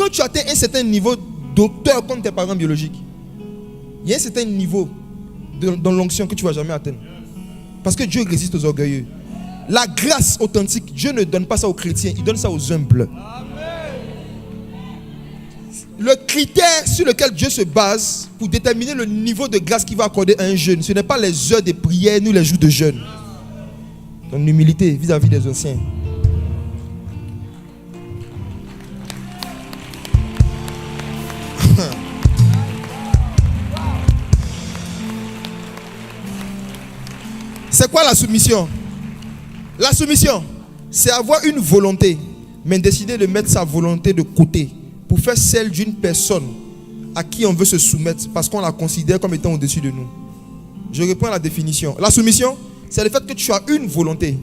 quand tu atteins un certain niveau d'auteur comme tes parents biologiques, il y a un certain niveau dans l'onction que tu ne vas jamais atteindre. Parce que Dieu résiste aux orgueilleux. La grâce authentique, Dieu ne donne pas ça aux chrétiens, il donne ça aux humbles. Le critère sur lequel Dieu se base pour déterminer le niveau de grâce qu'il va accorder à un jeune, ce n'est pas les heures de prière ni les jours de jeûne. Ton humilité vis-à-vis des anciens. C'est quoi la soumission? La soumission, c'est avoir une volonté, mais décider de mettre sa volonté de côté pour faire celle d'une personne à qui on veut se soumettre parce qu'on la considère comme étant au-dessus de nous. Je réponds à la définition. La soumission, c'est le fait que tu as une volonté,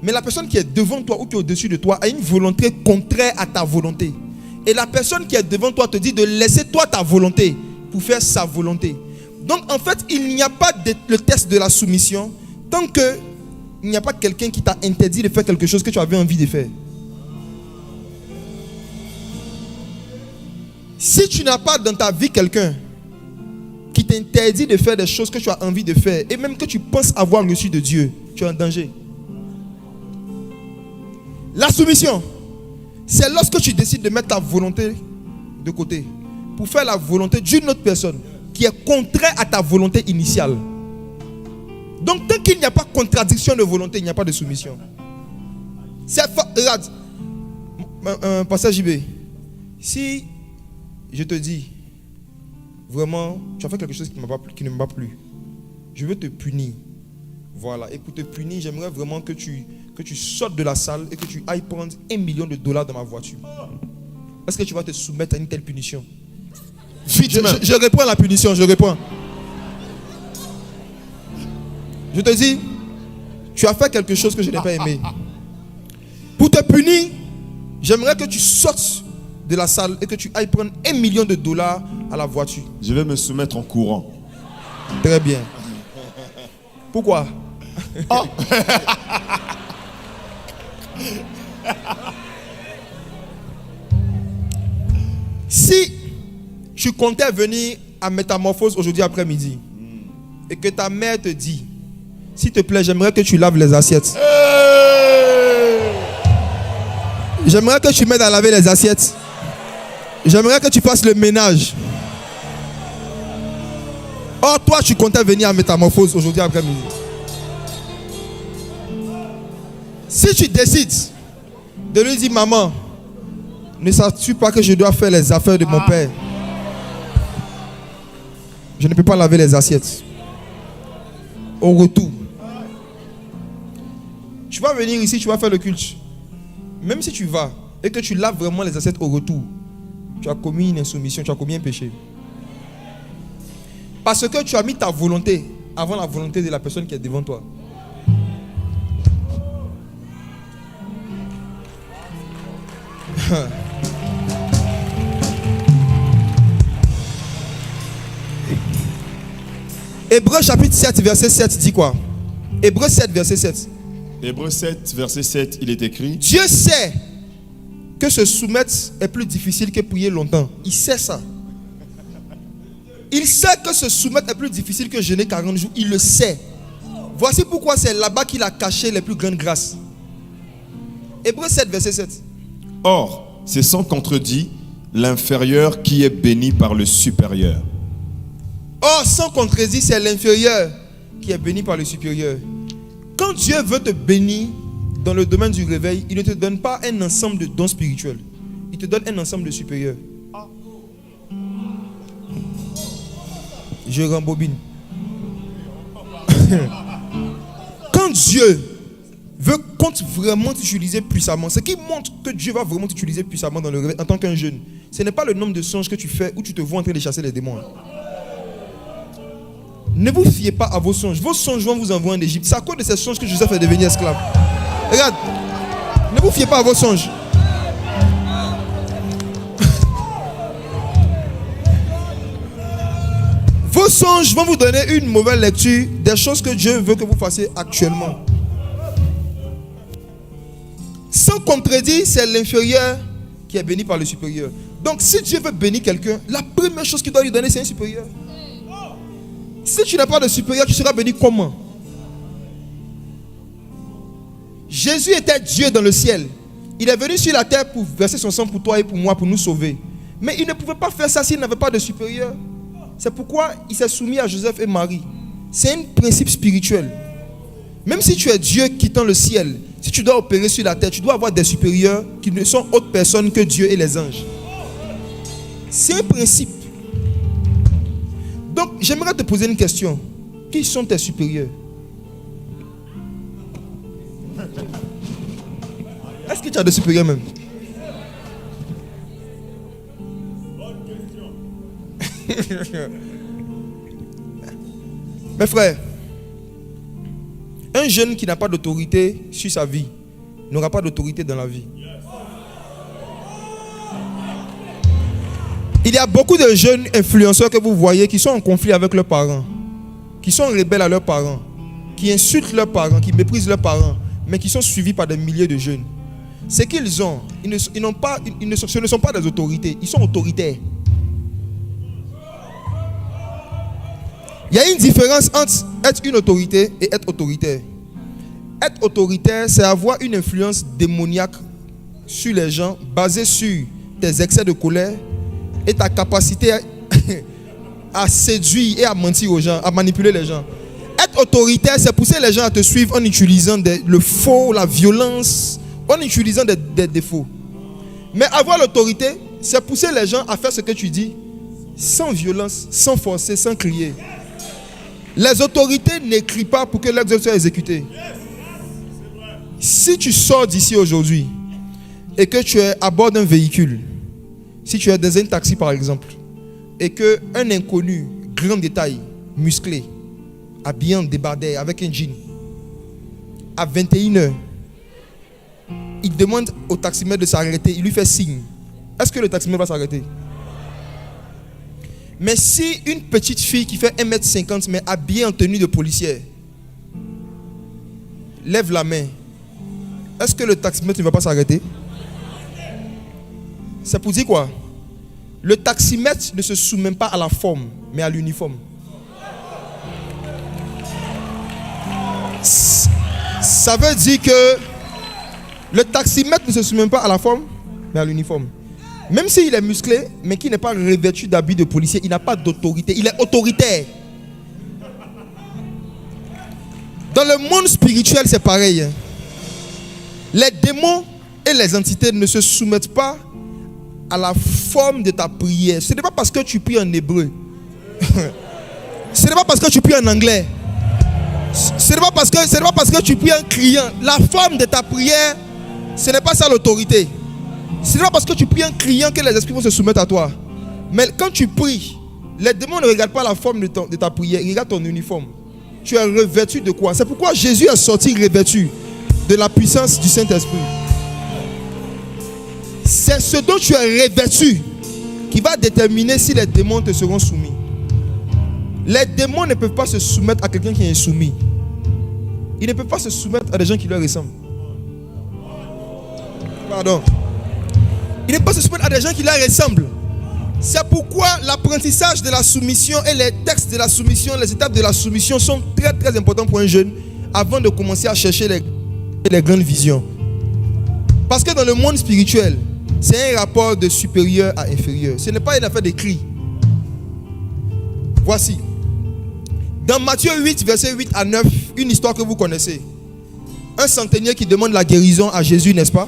mais la personne qui est devant toi ou qui est au-dessus de toi a une volonté contraire à ta volonté. Et la personne qui est devant toi te dit de laisser toi ta volonté pour faire sa volonté. Donc en fait, il n'y a pas le test de la soumission tant que il n'y a pas quelqu'un qui t'a interdit de faire quelque chose que tu avais envie de faire. Si tu n'as pas dans ta vie quelqu'un qui t'interdit de faire des choses que tu as envie de faire et même que tu penses avoir reçu de Dieu, tu es en danger. La soumission, c'est lorsque tu décides de mettre ta volonté de côté pour faire la volonté d'une autre personne qui est contraire à ta volonté initiale. Donc tant qu'il n'y a pas contradiction de volonté, il n'y a pas de soumission. Regarde, passage JB. Si je te dis, vraiment, tu as fait quelque chose qui ne m'a pas plu, je veux te punir. Voilà, et pour te punir, j'aimerais vraiment que tu sortes de la salle et que tu ailles prendre $1 million dans ma voiture. Est-ce que tu vas te soumettre à une telle punition? Je réponds à la punition, je réponds. Je te dis, tu as fait quelque chose que je n'ai pas aimé. Pour te punir, j'aimerais que tu sortes de la salle et que tu ailles prendre $1 million à la voiture. Je vais me soumettre en courant. Très bien. Pourquoi? Oh. Si tu comptais venir à Métamorphose aujourd'hui après-midi et que ta mère te dit, s'il te plaît, j'aimerais que tu laves les assiettes. J'aimerais que tu m'aides à laver les assiettes. J'aimerais que tu fasses le ménage. Or, toi, tu comptais venir à Métamorphose aujourd'hui après-midi. Si tu décides de lui dire, maman, ne sais-tu pas que je dois faire les affaires de mon père? Je ne peux pas laver les assiettes. Au retour, tu vas venir ici, tu vas faire le culte. Même si tu vas et que tu laves vraiment les assiettes au retour, tu as commis une insoumission, tu as commis un péché. Parce que tu as mis ta volonté avant la volonté de la personne qui est devant toi. Hébreux chapitre 7 verset 7 dit quoi? Hébreux 7 verset 7. Hébreux 7 verset 7, il est écrit: Dieu sait que se soumettre est plus difficile que prier longtemps. Il sait ça. Il sait que se soumettre est plus difficile que jeûner 40 jours. Il le sait. Voici pourquoi c'est là-bas qu'il a caché les plus grandes grâces. Hébreux 7 verset 7. Or, c'est sans contredit l'inférieur qui est béni par le supérieur. Or, sans contredit, c'est l'inférieur qui est béni par le supérieur. Quand Dieu veut te bénir dans le domaine du réveil, il ne te donne pas un ensemble de dons spirituels. Il te donne un ensemble de supérieurs. Je rembobine. Quand Dieu compte vraiment t'utiliser puissamment, ce qui montre que Dieu va vraiment t'utiliser puissamment dans le réveil en tant qu'un jeune, ce n'est pas le nombre de songes que tu fais où tu te vois en train de chasser les démons. Ne vous fiez pas à vos songes. Vos songes vont vous envoyer en Égypte. C'est à cause de ces songes que Joseph est devenu esclave. Regarde, ne vous fiez pas à vos songes. Vos songes vont vous donner une mauvaise lecture des choses que Dieu veut que vous fassiez actuellement. Sans contredire, c'est l'inférieur qui est béni par le supérieur. Donc si Dieu veut bénir quelqu'un, la première chose qu'il doit lui donner, c'est un supérieur. Si tu n'as pas de supérieur, tu seras béni comment? Jésus était Dieu dans le ciel. Il est venu sur la terre pour verser son sang pour toi et pour moi, pour nous sauver. Mais il ne pouvait pas faire ça s'il n'avait pas de supérieur. C'est pourquoi il s'est soumis à Joseph et Marie. C'est un principe spirituel. Même si tu es Dieu quittant le ciel, si tu dois opérer sur la terre, tu dois avoir des supérieurs qui ne sont autres personnes que Dieu et les anges. C'est un principe. Donc, j'aimerais te poser une question. Qui sont tes supérieurs? Est-ce que tu as des supérieurs même? Mes frères, un jeune qui n'a pas d'autorité sur sa vie n'aura pas d'autorité dans la vie. Il y a beaucoup de jeunes influenceurs que vous voyez qui sont en conflit avec leurs parents, qui sont rebelles à leurs parents, qui insultent leurs parents, qui méprisent leurs parents, mais qui sont suivis par des milliers de jeunes. C'est qu'ils ont, ce ne sont pas des autorités, ils sont autoritaires. Il y a une différence entre être une autorité et être autoritaire. Être autoritaire, c'est avoir une influence démoniaque sur les gens, basée sur tes excès de colère et ta capacité à séduire et à mentir aux gens, à manipuler les gens. Être autoritaire, c'est pousser les gens à te suivre en utilisant le faux, la violence, en utilisant des défauts. Mais avoir l'autorité, c'est pousser les gens à faire ce que tu dis, sans violence, sans forcer, sans crier. Les autorités n'écrivent pas pour que leurs ordres soient exécutés. Si tu sors d'ici aujourd'hui et que tu es à bord d'un véhicule, si tu es dans un taxi par exemple, et qu'un inconnu, grand détail, musclé, habillé en débardeur avec un jean, à 21h, il demande au taximètre de s'arrêter, il lui fait signe. Est-ce que le taximètre va s'arrêter? Mais si une petite fille qui fait 1m50 mais habillée en tenue de policière lève la main, est-ce que le taximètre ne va pas s'arrêter? C'est pour dire quoi? Le taximètre ne se soumet pas à la forme, mais à l'uniforme. Ça veut dire que le taximètre ne se soumet pas à la forme, mais à l'uniforme. Même s'il est musclé, mais qui n'est pas revêtu d'habits de policier, il n'a pas d'autorité. Il est autoritaire. Dans le monde spirituel, c'est pareil. Les démons et les entités ne se soumettent pas à la forme de ta prière. Ce n'est pas parce que tu pries en hébreu. Ce n'est pas parce que tu pries en anglais. Ce n'est pas parce que tu pries en criant. La forme de ta prière, ce n'est pas ça l'autorité. Ce n'est pas parce que tu pries en criant que les esprits vont se soumettre à toi. Mais quand tu pries, les démons ne regardent pas la forme de ta prière, ils regardent ton uniforme. Tu es revêtu de quoi? C'est pourquoi Jésus est sorti revêtu de la puissance du Saint-Esprit. C'est ce dont tu es revêtu qui va déterminer si les démons te seront soumis. Les démons ne peuvent pas se soumettre à quelqu'un qui est soumis. Ils ne peuvent pas se soumettre à des gens qui leur ressemblent. Pardon. Ils ne peuvent pas se soumettre à des gens qui leur ressemblent. C'est pourquoi l'apprentissage de la soumission et les textes de la soumission, les étapes de la soumission sont très très importants pour un jeune avant de commencer à chercher les grandes visions. Parce que dans le monde spirituel, c'est un rapport de supérieur à inférieur. Ce n'est pas une affaire d'écrit. Voici. Dans Matthieu 8, versets 8 à 9, une histoire que vous connaissez. Un centenier qui demande la guérison à Jésus, n'est-ce pas?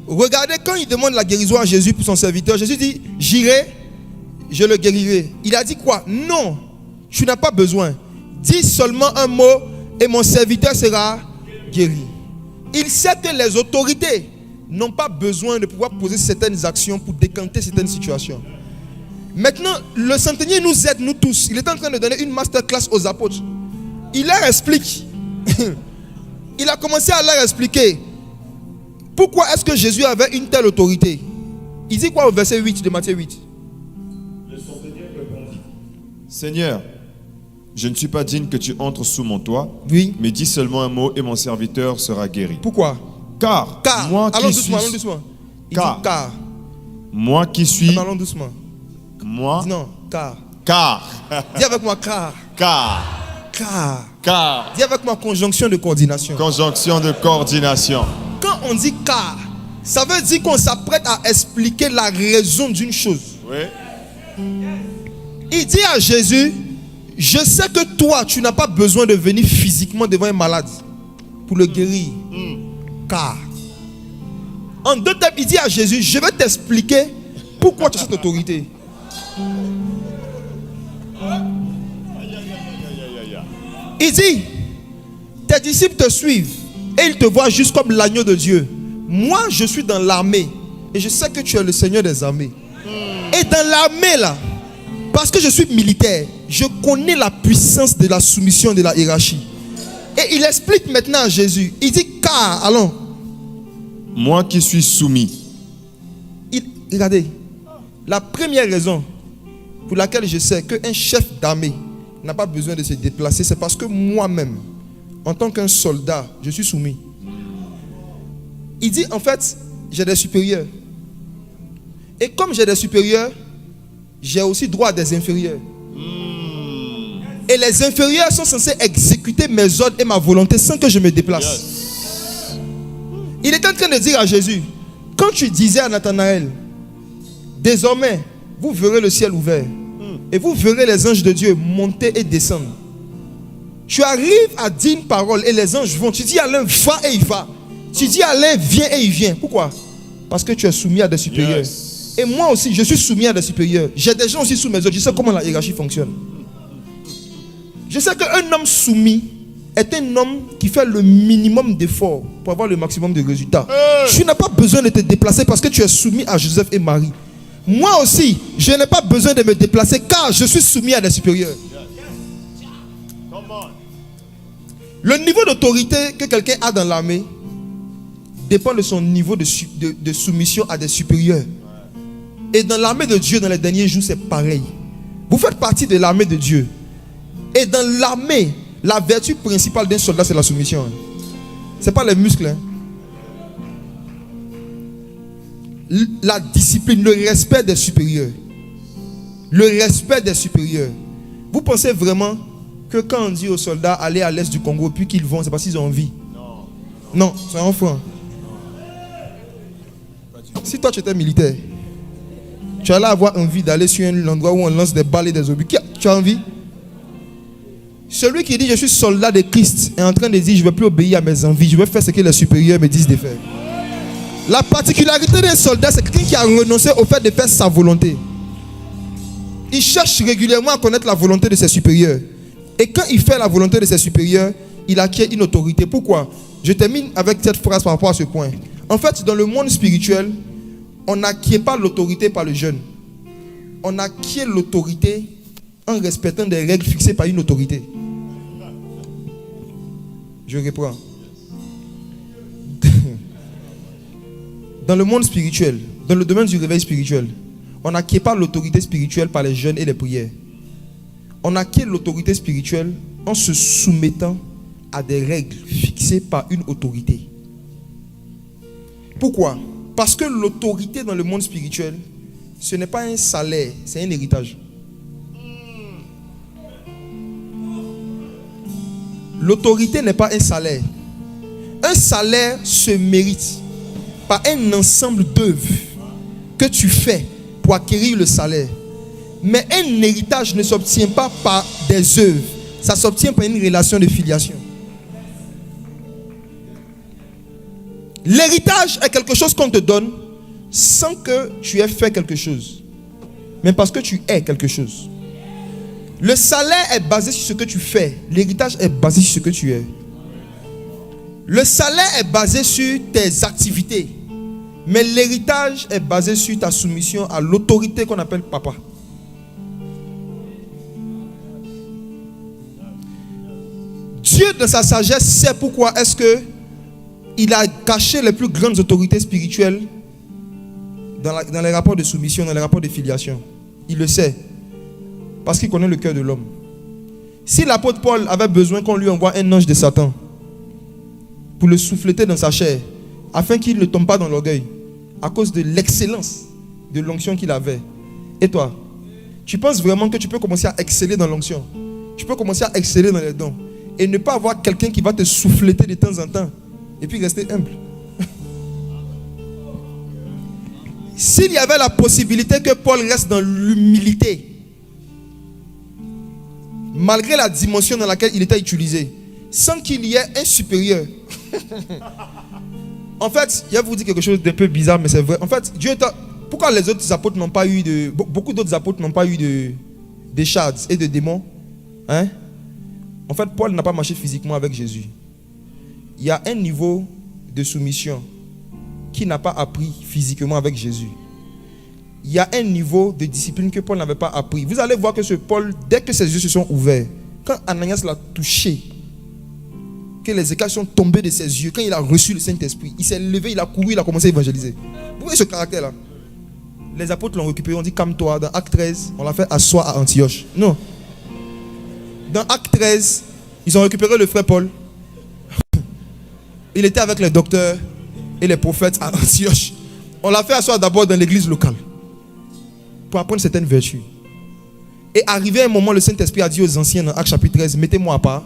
Regardez, quand il demande la guérison à Jésus pour son serviteur, Jésus dit, j'irai, je le guérirai. Il a dit quoi? Non, tu n'as pas besoin. Dis seulement un mot et mon serviteur sera guéri. Il sait que les autorités n'ont pas besoin de pouvoir poser certaines actions pour décanter certaines situations. Maintenant, le centenier nous aide, nous tous. Il est en train de donner une masterclass aux apôtres. Il leur explique. Il a commencé à leur expliquer pourquoi est-ce que Jésus avait une telle autorité. Il dit quoi au verset 8 de Matthieu 8? Le centenier répondit, Seigneur, je ne suis pas digne que tu entres sous mon toit, oui, mais dis seulement un mot et mon serviteur sera guéri. Pourquoi? Car moi allons qui doucement, suis... allons doucement. Il Car. dit car. Moi qui suis. Allons doucement. Moi. Dis non, car. Car. Dis avec moi car. Car. Car. Car. Dis avec moi conjonction de coordination. Conjonction de coordination. Quand on dit car, ça veut dire qu'on s'apprête à expliquer la raison d'une chose. Oui. Il dit à Jésus, je sais que toi, tu n'as pas besoin de venir physiquement devant un malade pour le guérir. Car, en deux termes, il dit à Jésus, je vais t'expliquer pourquoi tu as cette autorité. Il dit, tes disciples te suivent et ils te voient juste comme l'agneau de Dieu. Moi, je suis dans l'armée et je sais que tu es le Seigneur des armées. Et dans l'armée là, parce que je suis militaire, je connais la puissance de la soumission de la hiérarchie. Et il explique maintenant à Jésus. Il dit car, allons. Moi qui suis soumis. Regardez, la première raison pour laquelle je sais qu'un chef d'armée n'a pas besoin de se déplacer, c'est parce que moi-même, en tant qu'un soldat, je suis soumis. Il dit en fait, j'ai des supérieurs. Et comme j'ai des supérieurs, j'ai aussi droit à des inférieurs. Et les inférieurs sont censés exécuter mes ordres et ma volonté sans que je me déplace. Il est en train de dire à Jésus, quand tu disais à Nathanaël, désormais, vous verrez le ciel ouvert et vous verrez les anges de Dieu monter et descendre. Tu arrives à dire une parole et les anges vont. Tu dis à l'un, va et il va. Tu dis à l'un, viens et il vient. Pourquoi? Parce que tu es soumis à des supérieurs. Et moi aussi, je suis soumis à des supérieurs. J'ai des gens aussi sous mes ordres. Je sais comment la hiérarchie fonctionne. Je sais qu'un homme soumis est un homme qui fait le minimum d'efforts pour avoir le maximum de résultats. Tu n'as pas besoin de te déplacer parce que tu es soumis à Joseph et Marie. Moi aussi, je n'ai pas besoin de me déplacer car je suis soumis à des supérieurs. Le niveau d'autorité que quelqu'un a dans l'armée dépend de son niveau de soumission à des supérieurs. Et dans l'armée de Dieu, dans les derniers jours, c'est pareil. Vous faites partie de l'armée de Dieu. Et dans l'armée, la vertu principale d'un soldat, c'est la soumission. Ce n'est pas les muscles. La discipline, le respect des supérieurs. Le respect des supérieurs. Vous pensez vraiment que quand on dit aux soldats aller à l'est du Congo, puis qu'ils vont, c'est parce qu'ils ont envie? Non, soyons francs. Si toi tu étais militaire, tu allais avoir envie d'aller sur un endroit où on lance des balles et des obus. Tu as envie? Celui qui dit je suis soldat de Christ est en train de dire je ne vais plus obéir à mes envies, je vais faire ce que les supérieurs me disent de faire. La particularité d'un soldat, c'est quelqu'un qui a renoncé au fait de faire sa volonté. Il cherche régulièrement à connaître la volonté de ses supérieurs. Et quand il fait la volonté de ses supérieurs, il acquiert une autorité. Pourquoi? Je termine avec cette phrase par rapport à ce point. En fait, dans le monde spirituel, on n'acquiert pas l'autorité par le jeûne. On acquiert l'autorité en respectant des règles fixées par une autorité. Je reprends. Dans le monde spirituel, dans le domaine du réveil spirituel, on n'acquiert pas l'autorité spirituelle par les jeûnes et les prières. On acquiert l'autorité spirituelle en se soumettant à des règles fixées par une autorité. Pourquoi? Parce que l'autorité dans le monde spirituel, ce n'est pas un salaire, c'est un héritage. L'autorité n'est pas un salaire. Un salaire se mérite par un ensemble d'œuvres que tu fais pour acquérir le salaire. Mais un héritage ne s'obtient pas par des œuvres. Ça s'obtient par une relation de filiation. L'héritage est quelque chose qu'on te donne sans que tu aies fait quelque chose, mais parce que tu es quelque chose. Le salaire est basé sur ce que tu fais. L'héritage est basé sur ce que tu es. Le salaire est basé sur tes activités, mais l'héritage est basé sur ta soumission à l'autorité qu'on appelle papa. Dieu, dans sa sagesse, sait pourquoi est-ce que il a caché les plus grandes autorités spirituelles dans les rapports de soumission, dans les rapports de filiation. Il le sait. Parce qu'il connaît le cœur de l'homme. Si l'apôtre Paul avait besoin qu'on lui envoie un ange de Satan pour le souffleter dans sa chair, afin qu'il ne tombe pas dans l'orgueil, à cause de l'excellence de l'onction qu'il avait. Et toi, tu penses vraiment que tu peux commencer à exceller dans l'onction? Tu peux commencer à exceller dans les dons et ne pas avoir quelqu'un qui va te souffleter de temps en temps et puis rester humble. S'il y avait la possibilité que Paul reste dans l'humilité, malgré la dimension dans laquelle il était utilisé, sans qu'il y ait un supérieur. En fait, je vais vous dire quelque chose d'un peu bizarre, mais c'est vrai. En fait, pourquoi les autres apôtres n'ont pas eu de... Beaucoup d'autres apôtres n'ont pas eu de shards et de démons, hein? En fait, Paul n'a pas marché physiquement avec Jésus. Il y a un niveau de soumission qui n'a pas appris physiquement avec Jésus. Il y a un niveau de discipline que Paul n'avait pas appris. Vous allez voir que ce Paul, dès que ses yeux se sont ouverts, quand Ananias l'a touché, que les écailles sont tombées de ses yeux, quand il a reçu le Saint-Esprit, il s'est levé, il a couru, il a commencé à évangéliser. Vous voyez ce caractère-là? Les apôtres l'ont récupéré, on dit calme-toi. Dans Acte 13, on l'a fait asseoir à Antioche. Non. Dans Acte 13, ils ont récupéré le frère Paul. Il était avec les docteurs et les prophètes à Antioche. On l'a fait asseoir d'abord dans l'église locale pour apprendre certaines vertus. Et arrivé un moment, le Saint-Esprit a dit aux anciens dans Acte chapitre 13, mettez-moi à part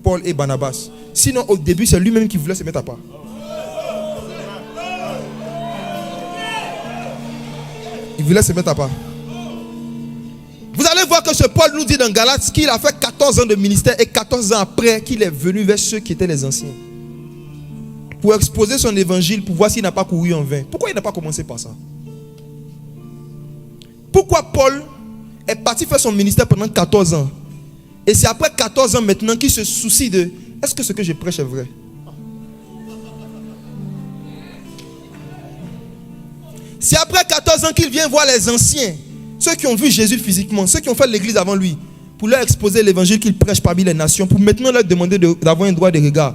Paul et Barnabas. Sinon, au début, c'est lui-même qui voulait se mettre à part. Il voulait se mettre à part. Vous allez voir que ce Paul nous dit dans Galates qu'il a fait 14 ans de ministère et 14 ans après qu'il est venu vers ceux qui étaient les anciens. Pour exposer son évangile, pour voir s'il n'a pas couru en vain. Pourquoi il n'a pas commencé par ça? Pourquoi Paul est parti faire son ministère pendant 14 ans? Et c'est après 14 ans maintenant qu'il se soucie de est-ce que ce que je prêche est vrai? C'est après 14 ans qu'il vient voir les anciens, ceux qui ont vu Jésus physiquement, ceux qui ont fait l'église avant lui, pour leur exposer l'évangile qu'il prêche parmi les nations, pour maintenant leur demander d'avoir un droit de regard.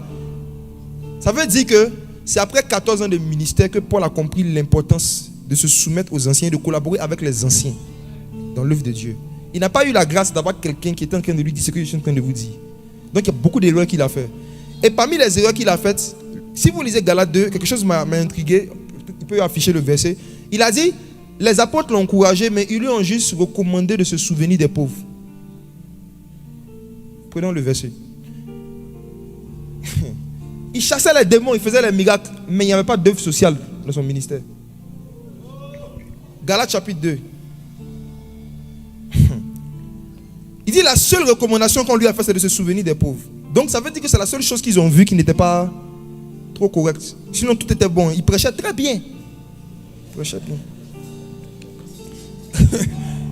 Ça veut dire que c'est après 14 ans de ministère que Paul a compris l'importance de se soumettre aux anciens et de collaborer avec les anciens dans l'œuvre de Dieu. Il n'a pas eu la grâce d'avoir quelqu'un qui était en train de lui dire ce que je suis en train de vous dire. Donc il y a beaucoup d'erreurs qu'il a fait. Et parmi les erreurs qu'il a faites, si vous lisez Galates 2, quelque chose m'a intrigué. Il peut afficher le verset. Il a dit, les apôtres l'ont encouragé, mais ils lui ont juste recommandé de se souvenir des pauvres. Prenons le verset. Il chassait les démons, il faisait les miracles, mais il n'y avait pas d'œuvre sociale dans son ministère. Galates chapitre 2. Il dit la seule recommandation qu'on lui a faite, c'est de se souvenir des pauvres. Donc ça veut dire que c'est la seule chose qu'ils ont vue qui n'était pas trop correcte. Sinon tout était bon. Il prêchait très bien. Il prêchait bien.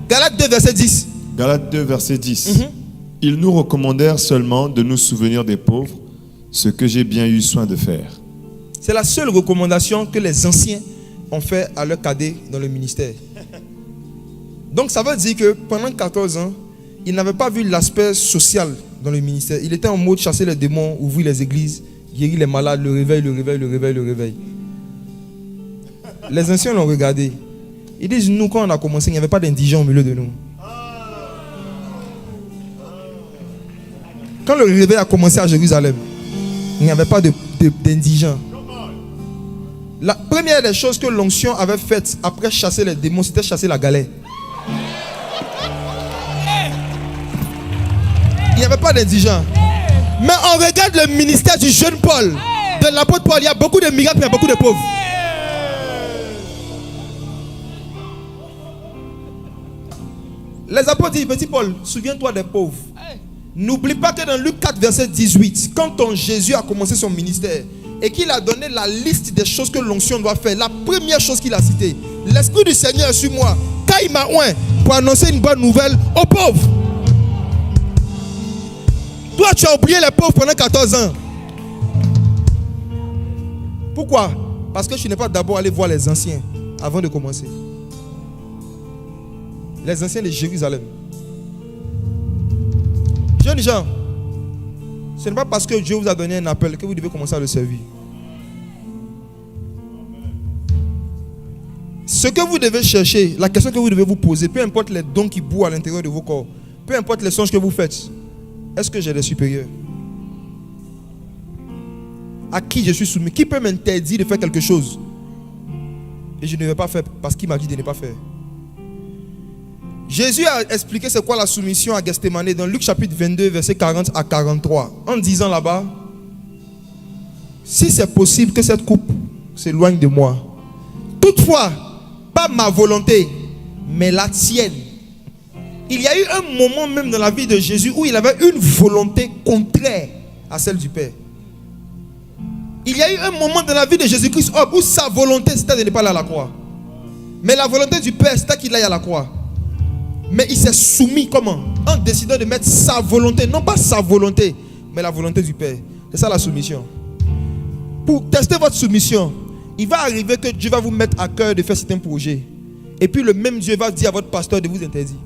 Galates 2 verset 10. Galates 2 verset 10. Ils nous recommandèrent seulement de nous souvenir des pauvres, ce que j'ai bien eu soin de faire. C'est la seule recommandation que les anciens ont fait à leurs cadets dans le ministère. Donc ça veut dire que pendant 14 ans, ils n'avaient pas vu l'aspect social dans le ministère. Il était en mode chasser les démons, ouvrir les églises, guérir les malades, le réveil. Les anciens l'ont regardé. Ils disent, nous quand on a commencé, il n'y avait pas d'indigents au milieu de nous. Quand le réveil a commencé à Jérusalem, il n'y avait pas d'indigents. La première des choses que l'onction avait faites après chasser les démons, c'était chasser la galère. Il n'y avait pas d'indigents. Mais on regarde le ministère du jeune Paul, de l'apôtre Paul, il y a beaucoup de miracles, mais il y a beaucoup de pauvres. Les apôtres disent, petit Paul, souviens-toi des pauvres. N'oublie pas que dans Luc 4, verset 18, quand ton Jésus a commencé son ministère et qu'il a donné la liste des choses que l'onction doit faire, la première chose qu'il a citée, l'Esprit du Seigneur est sur moi, car il m'a oint pour annoncer une bonne nouvelle aux pauvres. Toi, tu as oublié les pauvres pendant 14 ans. Pourquoi? Parce que tu n'es pas d'abord allé voir les anciens avant de commencer. Les anciens de Jérusalem. Jeunes gens, ce n'est pas parce que Dieu vous a donné un appel que vous devez commencer à le servir. Ce que vous devez chercher, la question que vous devez vous poser, peu importe les dons qui bougent à l'intérieur de vos corps, peu importe les songes que vous faites, est-ce que j'ai des supérieurs? À qui je suis soumis? Qui peut m'interdire de faire quelque chose? Et je ne vais pas faire parce qu'il m'a dit de ne pas faire. Jésus a expliqué c'est quoi la soumission à Gethsémane dans Luc chapitre 22, verset 40 à 43. En disant là-bas, si c'est possible que cette coupe s'éloigne de moi. Toutefois, pas ma volonté, mais la tienne. Il y a eu un moment même dans la vie de Jésus où il avait une volonté contraire à celle du Père. Il y a eu un moment dans la vie de Jésus-Christ où sa volonté c'était de ne pas aller à la croix. Mais la volonté du Père c'était qu'il aille à la croix. Mais il s'est soumis comment? En décidant de mettre sa volonté, non pas sa volonté, mais la volonté du Père. C'est ça la soumission. Pour tester votre soumission, il va arriver que Dieu va vous mettre à cœur de faire certains projets. Et puis le même Dieu va dire à votre pasteur de vous interdire.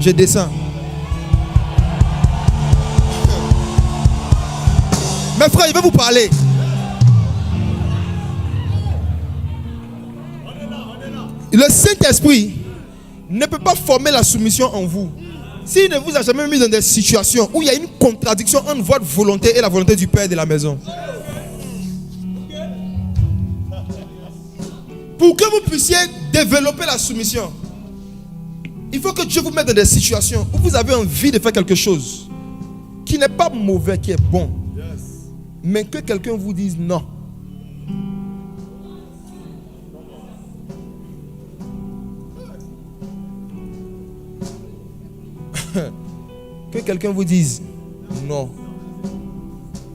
Je descends. Mes frères, je vais vous parler. Le Saint-Esprit ne peut pas former la soumission en vous s'il ne vous a jamais mis dans des situations où il y a une contradiction entre votre volonté et la volonté du Père de la maison. Pour que vous puissiez développer la soumission, il faut que Dieu vous mette dans des situations où vous avez envie de faire quelque chose qui n'est pas mauvais, qui est bon, mais que quelqu'un vous dise non. Que quelqu'un vous dise non.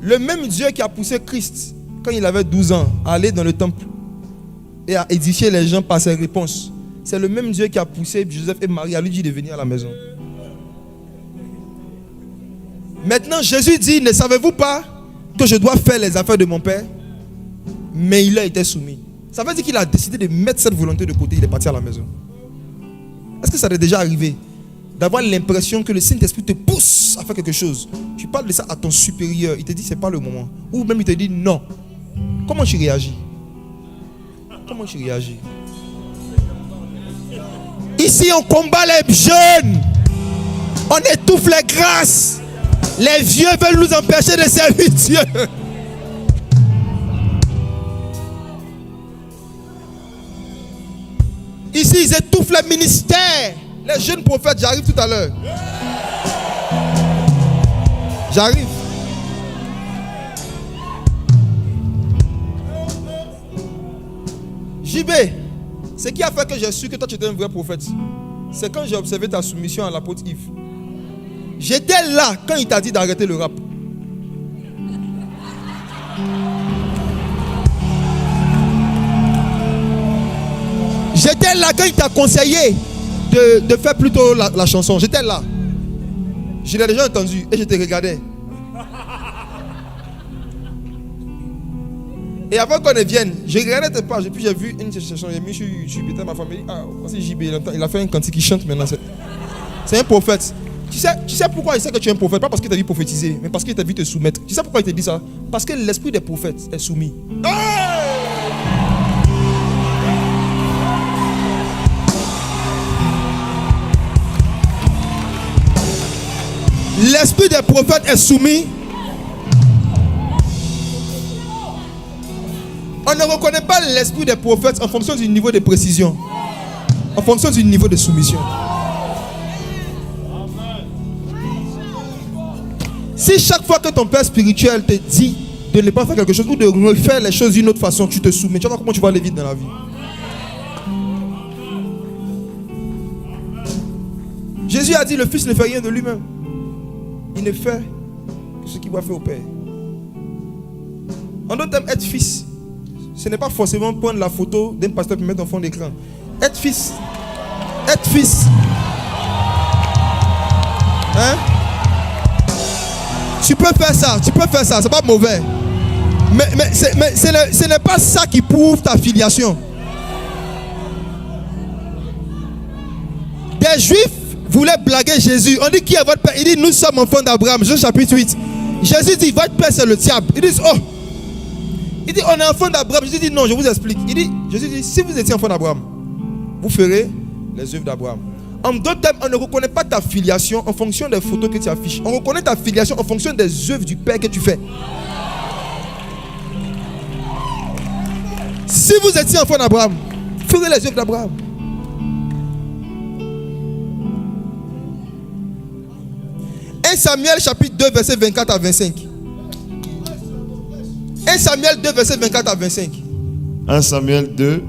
Le même Dieu qui a poussé Christ quand il avait 12 ans à aller dans le temple et à édifier les gens par ses réponses, c'est le même Dieu qui a poussé Joseph et Marie à lui dire de venir à la maison. Maintenant Jésus dit, ne savez-vous pas que je dois faire les affaires de mon Père? Mais il a été soumis. Ça veut dire qu'il a décidé de mettre cette volonté de côté. Il est parti à la maison. Est-ce que ça t'est déjà arrivé d'avoir l'impression que le Saint-Esprit te pousse à faire quelque chose? Tu parles de ça à ton supérieur, il te dit c'est pas le moment. Ou même il te dit non. Comment tu réagis? Comment tu réagis? Ici on combat les jeunes. On étouffe les grâces. Les vieux veulent nous empêcher de servir Dieu. Ici ils étouffent les ministères. Les jeunes prophètes, j'arrive tout à l'heure. J'arrive. JB, ce qui a fait que j'ai su que toi tu étais un vrai prophète, c'est quand j'ai observé ta soumission à l'apôtre Yves. J'étais là quand il t'a dit d'arrêter le rap. J'étais là quand il t'a conseillé de faire plutôt la chanson. J'étais là. Je l'ai déjà entendu et je te regardais. Et avant qu'on ne vienne, je regardais tes pages et puis j'ai vu une chanson, j'ai mis sur YouTube. Et ma famille, c'est JB, il a fait un cantique qui chante maintenant. C'est un prophète. Tu sais pourquoi il sait que tu es un prophète? Pas parce qu'il t'a vu prophétiser, mais parce qu'il t'a vu te soumettre. Tu sais pourquoi il te dit ça? Parce que l'esprit des prophètes est soumis. L'esprit des prophètes est soumis. On ne reconnaît pas l'esprit des prophètes en fonction du niveau de précision, en fonction du niveau de soumission. Si chaque fois que ton père spirituel te dit de ne pas faire quelque chose ou de refaire les choses d'une autre façon, tu te soumets, tu vas voir comment tu vas aller vite dans la vie. Jésus a dit, le Fils ne fait rien de lui-même. Il ne fait que ce qu'il va faire au Père. En d'autres termes, être fils, ce n'est pas forcément prendre la photo d'un pasteur pour mettre en fond d'écran. Être fils. Hein? Tu peux faire ça, c'est pas mauvais. Mais ce n'est pas ça qui prouve ta filiation. Des Juifs voulaient blaguer Jésus. On dit qui est votre père? Il dit nous sommes enfants d'Abraham. Jean chapitre 8. Jésus dit votre père c'est le diable. Ils disent oh. Il dit on est enfant d'Abraham. Jésus dit non, je vous explique. Jésus dit si vous étiez enfant d'Abraham, vous ferez les œuvres d'Abraham. En d'autres termes, on ne reconnaît pas ta filiation en fonction des photos que tu affiches. On reconnaît ta filiation en fonction des œuvres du Père que tu fais. Si vous étiez enfant d'Abraham, ferez les œuvres d'Abraham. Samuel chapitre 2 verset 24 à 25. 1 Samuel 2 verset 24 à 25. 1 Samuel 2.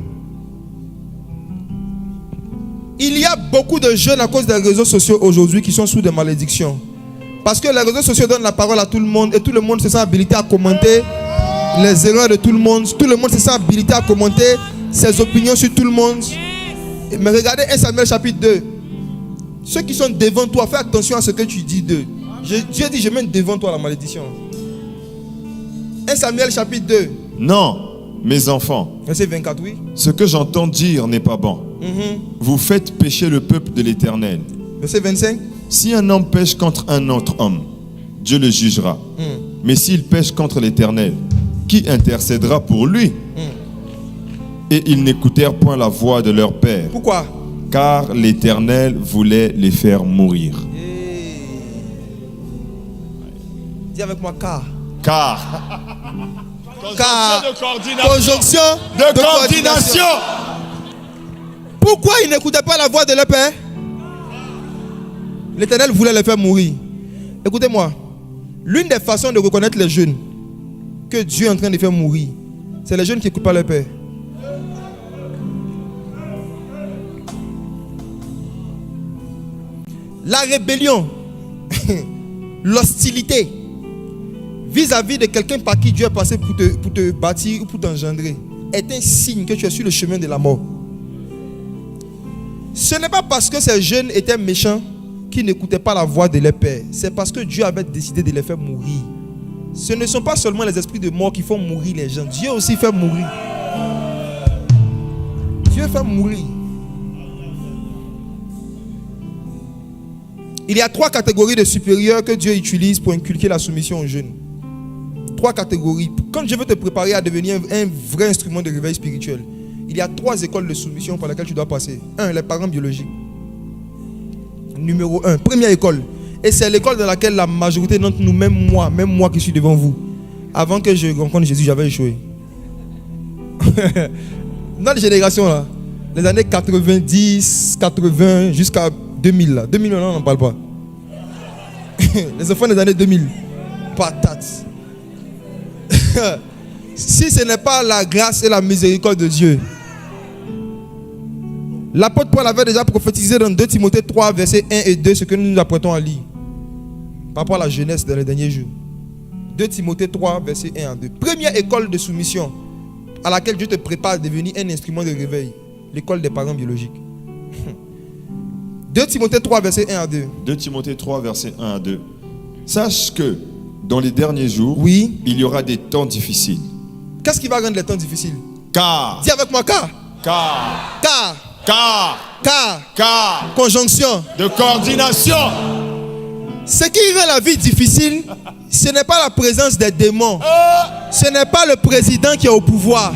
Il y a beaucoup de jeunes à cause des réseaux sociaux aujourd'hui qui sont sous des malédictions. Parce que les réseaux sociaux donnent la parole à tout le monde et tout le monde se sent habilité à commenter les erreurs de tout le monde. Tout le monde se sent habilité à commenter ses opinions sur tout le monde. Mais regardez 1 Samuel chapitre 2. Ceux qui sont devant toi, fais attention à ce que tu dis d'eux. Dieu dit, je mets devant toi la malédiction. 1 Samuel chapitre 2. Non, mes enfants. Verset 24, oui. Ce que j'entends dire n'est pas bon. Vous faites pécher le peuple de l'Éternel. Verset 25. Si un homme pêche contre un autre homme, Dieu le jugera. Mais s'il pêche contre l'Éternel, qui intercédera pour lui? Et ils n'écoutèrent point la voix de leur père. Pourquoi? Car l'Éternel voulait les faire mourir. Dis avec moi car. Car. Conjonction de coordination. Pourquoi ils n'écoutaient pas la voix de leur père? L'Éternel voulait les faire mourir. Écoutez-moi. L'une des façons de reconnaître les jeunes que Dieu est en train de faire mourir, c'est les jeunes qui n'écoutent pas leur père. La rébellion, l'hostilité vis-à-vis de quelqu'un par qui Dieu est passé pour te bâtir ou pour t'engendrer est un signe que tu es sur le chemin de la mort. Ce n'est pas parce que ces jeunes étaient méchants qu'ils n'écoutaient pas la voix de leur père. C'est parce que Dieu avait décidé de les faire mourir. Ce ne sont pas seulement les esprits de mort qui font mourir les gens. Dieu aussi fait mourir. Dieu fait mourir. Il y a 3 catégories de supérieurs que Dieu utilise pour inculquer la soumission aux jeunes. 3 catégories. Quand Dieu veut te préparer à devenir un vrai instrument de réveil spirituel, il y a 3 écoles de soumission par lesquelles tu dois passer. 1, les parents biologiques. Numéro 1, première école. Et c'est l'école dans laquelle la majorité d'entre nous, même moi qui suis devant vous, avant que je rencontre Jésus, j'avais échoué. Notre génération là, les années 90, 80 jusqu'à 2000 là. 2000 on n'en parle pas. Les enfants des années 2000, patates. Si ce n'est pas la grâce et la miséricorde de Dieu. L'apôtre Paul avait déjà prophétisé dans 2 Timothée 3, versets 1 et 2, ce que nous nous apprêtons à lire par rapport à la jeunesse dans les derniers jours. 2 Timothée 3, versets 1 à 2. Première école de soumission à laquelle Dieu te prépare à devenir un instrument de réveil. L'école des parents biologiques. 2 Timothée 3, versets 1 à 2. 2 Timothée 3, versets 1 à 2. Sache que dans les derniers jours, oui, il y aura des temps difficiles. Qu'est-ce qui va rendre les temps difficiles? Car. Dis avec moi car. Car. Car. Car. Car. Car. Conjonction. De coordination. Ce qui rend la vie difficile, ce n'est pas la présence des démons. Ce n'est pas le président qui est au pouvoir.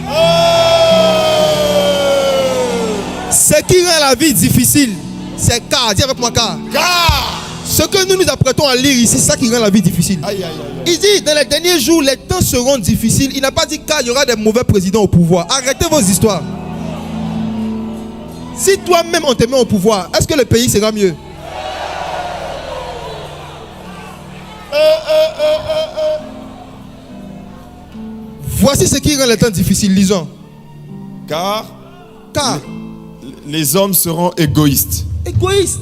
Ce qui rend la vie difficile, c'est car. Dis avec moi car. Car. Ce que nous nous apprêtons à lire ici, c'est ça qui rend la vie difficile. Aïe, aïe, aïe. Il dit, dans les derniers jours, les temps seront difficiles. Il n'a pas dit car il y aura des mauvais présidents au pouvoir. Arrêtez vos histoires. Si toi-même on te met au pouvoir, est-ce que le pays sera mieux? Voici ce qui rend les temps difficiles. Lisons. Car Car les hommes seront égoïstes, égoïstes,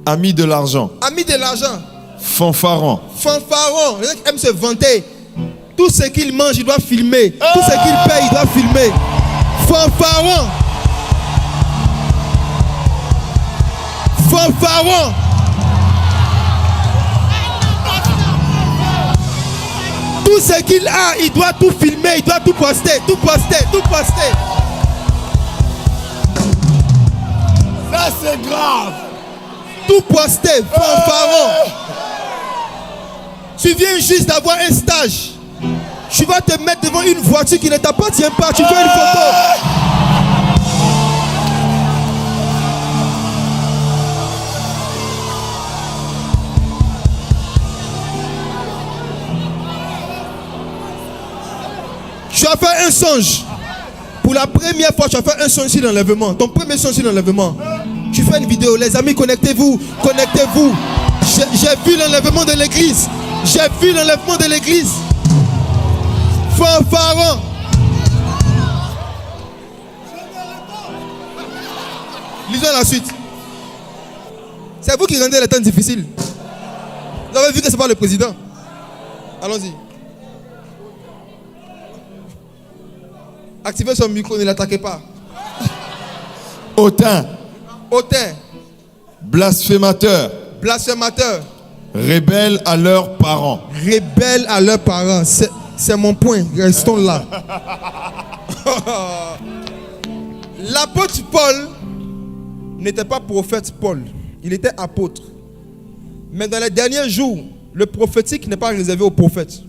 amis de l'argent, amis de l'argent, fanfarons, fanfarons, les gens qui aiment se vanter. Tout ce qu'ils mangent, ils doivent filmer. Tout ce qu'ils payent, ils doivent filmer. Fanfarons. Fanfarons. Tout ce qu'il a, il doit tout filmer, il doit tout poster, tout poster, tout poster. Ça c'est grave. Tout poster, fanfaron. Tu viens juste d'avoir un stage. Tu vas te mettre devant une voiture qui ne t'appartient pas. Tu fais une photo. Tu as fait un songe. Pour la première fois, tu as fait un son ici d'enlèvement. Ton premier son ici d'enlèvement. Tu fais une vidéo. Les amis, connectez-vous. Connectez-vous. J'ai vu l'enlèvement de l'église. J'ai vu l'enlèvement de l'église. Fanfaron. Lisons la suite. C'est vous qui rendez les temps difficiles. Vous avez vu que ce n'est pas le président. Allons-y. Activez son micro, ne l'attaquez pas. Hautain, Hautain, blasphémateur, blasphémateur, rebelles à leurs parents. rebelles à leurs parents. C'est mon point. Restons là. L'apôtre Paul n'était pas prophète Paul. Il était apôtre. Mais dans les derniers jours, le prophétique n'est pas réservé aux prophètes.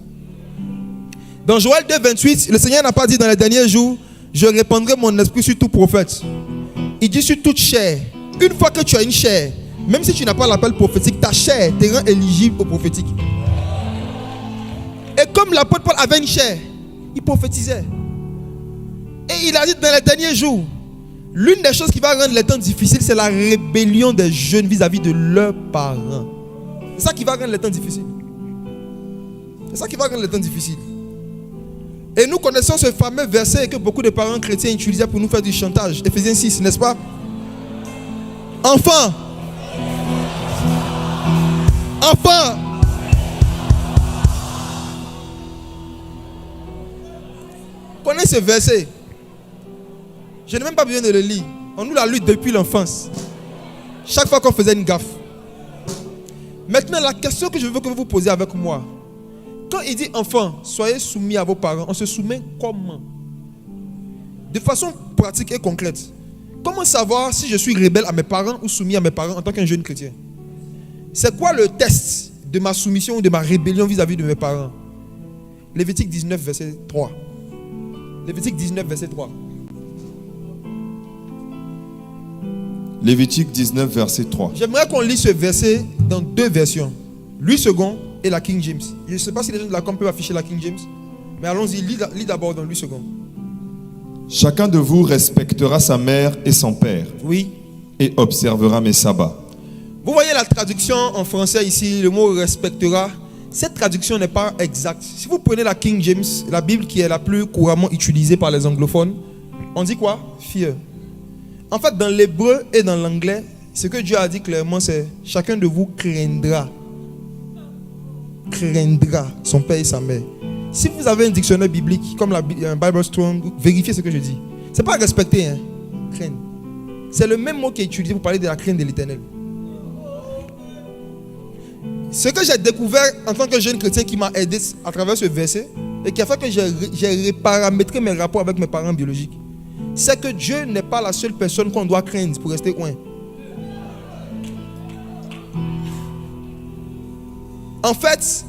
Dans Joël 2, 28, le Seigneur n'a pas dit dans les derniers jours, je répandrai mon esprit sur tout prophète. Il dit sur toute chair. Une fois que tu as une chair, même si tu n'as pas l'appel prophétique, ta chair te rend éligible au prophétique. Et comme l'apôtre Paul avait une chair, il prophétisait. Et il a dit dans les derniers jours, l'une des choses qui va rendre les temps difficiles, c'est la rébellion des jeunes vis-à-vis de leurs parents. C'est ça qui va rendre les temps difficiles. C'est ça qui va rendre les temps difficiles. Et nous connaissons ce fameux verset que beaucoup de parents chrétiens utilisaient pour nous faire du chantage. Éphésiens 6, n'est-ce pas? Enfants. Enfants. Connaissez ce verset. Je n'ai même pas besoin de le lire. On nous l'a lu depuis l'enfance. Chaque fois qu'on faisait une gaffe. Maintenant, la question que je veux que vous vous posiez avec moi. Quand il dit enfants, soyez soumis à vos parents, on se soumet comment? De façon pratique et concrète. Comment savoir si je suis rebelle à mes parents ou soumis à mes parents en tant qu'un jeune chrétien? C'est quoi le test de ma soumission ou de ma rébellion vis-à-vis de mes parents? Lévitique 19, verset 3. Lévitique 19, verset 3. Lévitique 19, verset 3. J'aimerais qu'on lise ce verset dans deux versions. Louis II et la King James. Je ne sais pas si les gens de la com peuvent afficher la King James. Mais allons-y, lis d'abord dans Louis II. Chacun de vous respectera sa mère et son père. Oui. Et observera mes sabbats. Vous voyez la traduction en français ici, le mot respectera. Cette traduction n'est pas exacte. Si vous prenez la King James, la Bible qui est la plus couramment utilisée par les anglophones, on dit quoi? Fear. En fait, dans l'hébreu et dans l'anglais, ce que Dieu a dit clairement, c'est chacun de vous craindra son père et sa mère. Si vous avez un dictionnaire biblique comme un Bible Strong, vérifiez ce que je dis. C'est pas respecter, hein. Craindre. C'est le même mot qui est utilisé pour parler de la crainte de l'Éternel. Ce que j'ai découvert en tant que jeune chrétien qui m'a aidé à travers ce verset et qui a fait que j'ai reparamétré mes rapports avec mes parents biologiques, c'est que Dieu n'est pas la seule personne qu'on doit craindre pour rester loin. En fait,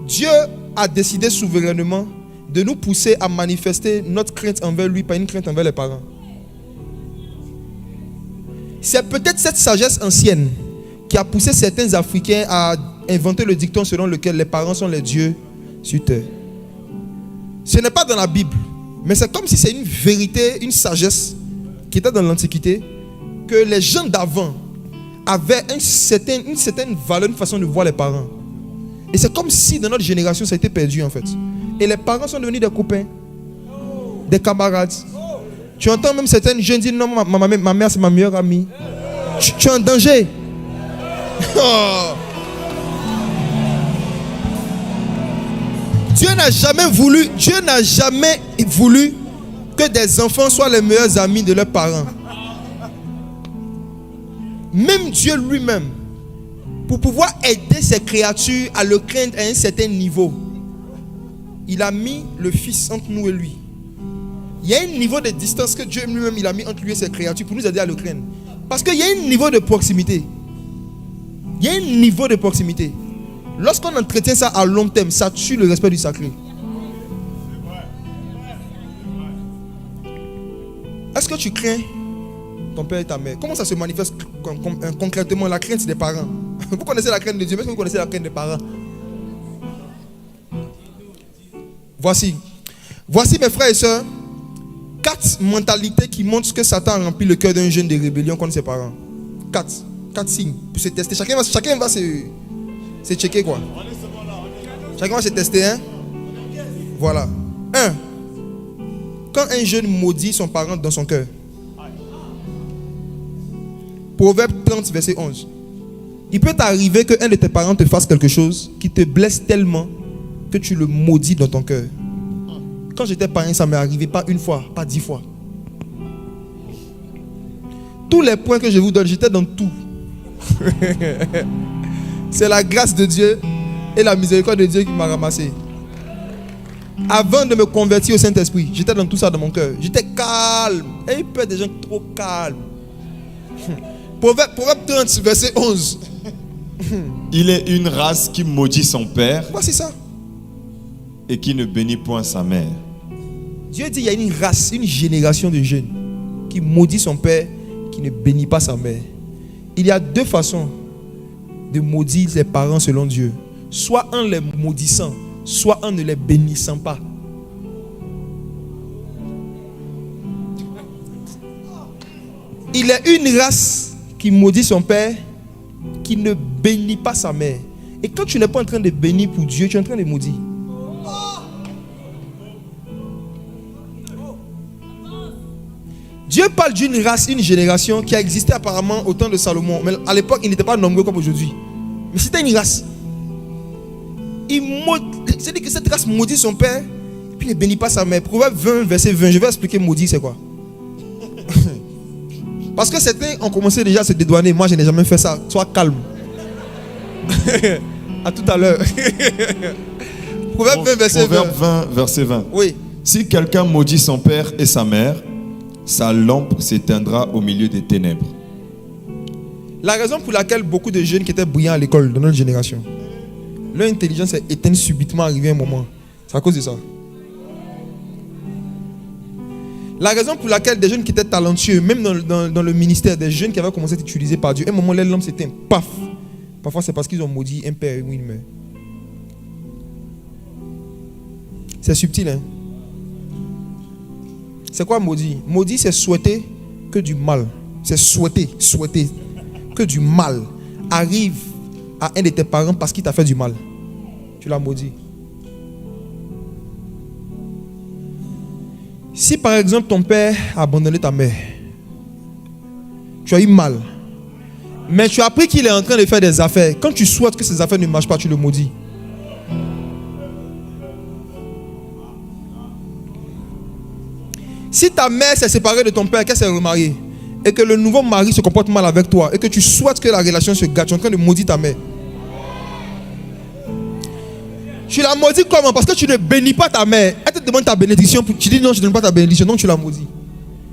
Dieu a décidé souverainement de nous pousser à manifester notre crainte envers lui, pas une crainte envers les parents. C'est peut-être cette sagesse ancienne qui a poussé certains Africains à inventer le dicton selon lequel les parents sont les dieux sur terre. Ce n'est pas dans la Bible, mais c'est comme si c'est une vérité, une sagesse qui était dans l'Antiquité, que les gens d'avant avaient une certaine valeur, une façon de voir les parents. Et c'est comme si dans notre génération ça a été perdu en fait. Et les parents sont devenus des copains, des camarades. Tu entends même certaines jeunes dire non, ma mère c'est ma meilleure amie. Tu es en danger. Oh. Dieu n'a jamais voulu que des enfants soient les meilleurs amis de leurs parents. Même Dieu lui-même, pour pouvoir aider ses créatures à le craindre à un certain niveau, il a mis le Fils entre nous et lui. Il y a un niveau de distance que Dieu lui-même il a mis entre lui et ses créatures pour nous aider à le craindre. Parce qu'il y a un niveau de proximité. Il y a un niveau de proximité. Lorsqu'on entretient ça à long terme, ça tue le respect du sacré. Est-ce que tu crains ton père et ta mère? Comment ça se manifeste concrètement, la crainte des parents? Vous connaissez la crainte de Dieu, mais est-ce que vous connaissez la crainte des parents? Voici mes frères et sœurs, 4 mentalités qui montrent que Satan a rempli le cœur d'un jeune de rébellion contre ses parents. 4 signes pour se tester. Chacun va se checker quoi. Chacun va se tester, hein. Voilà. 1. Quand un jeune maudit son parent dans son cœur. Proverbe 30, verset 11. Il peut t'arriver qu'un de tes parents te fasse quelque chose qui te blesse tellement que tu le maudis dans ton cœur. Quand j'étais parrain, ça m'est arrivé pas une fois, pas 10 fois. Tous les points que je vous donne, j'étais dans tout. C'est la grâce de Dieu et la miséricorde de Dieu qui m'a ramassé. Avant de me convertir au Saint-Esprit, j'étais dans tout ça dans mon cœur. J'étais calme. Et il peut y avoir des gens trop calmes. Proverbe 30, verset 11. Il est une race qui maudit son père. Voici ça. Et qui ne bénit point sa mère. Dieu dit il y a une race, une génération de jeunes qui maudit son père, qui ne bénit pas sa mère. Il y a 2 façons de maudire les parents selon Dieu. Soit en les maudissant, soit en ne les bénissant pas. Il y a une race qui maudit son père, qui ne bénit pas sa mère. Et quand tu n'es pas en train de bénir pour Dieu, tu es en train de maudire. Dieu parle d'une race, une génération qui a existé apparemment au temps de Salomon. Mais à l'époque, il n'était pas nombreux comme aujourd'hui. Mais c'était une race. C'est-à-dire que cette race maudit son père, puis ne bénit pas sa mère. Proverbe 20, verset 20. Je vais expliquer maudit, c'est quoi. Parce que certains ont commencé déjà à se dédouaner. Moi, je n'ai jamais fait ça. Sois calme. À tout à l'heure. Proverbe 20, verset 20. Proverbe 20, verset 20. Oui. Si quelqu'un maudit son père et sa mère, sa lampe s'éteindra au milieu des ténèbres. La raison pour laquelle beaucoup de jeunes qui étaient brillants à l'école dans notre génération, leur intelligence est éteinte subitement arrivé un moment. C'est à cause de ça. La raison pour laquelle des jeunes qui étaient talentueux, même dans le ministère, des jeunes qui avaient commencé à être utilisés par Dieu, à un moment, leur lampe s'éteint. Paf! Parfois, c'est parce qu'ils ont maudit un père ou une mère. C'est subtil, hein? C'est quoi maudit? Maudit, c'est souhaiter que du mal. C'est souhaiter que du mal arrive à un de tes parents parce qu'il t'a fait du mal. Tu l'as maudit. Si par exemple ton père a abandonné ta mère, tu as eu mal, mais tu as appris qu'il est en train de faire des affaires. Quand tu souhaites que ces affaires ne marchent pas, tu le maudis. Si ta mère s'est séparée de ton père, qu'elle s'est remariée, et que le nouveau mari se comporte mal avec toi, et que tu souhaites que la relation se gâte, tu es en train de maudire ta mère. Tu la maudis comment? Parce que tu ne bénis pas ta mère. Elle te demande ta bénédiction. Tu dis non, je ne donne pas ta bénédiction. Donc tu la maudis.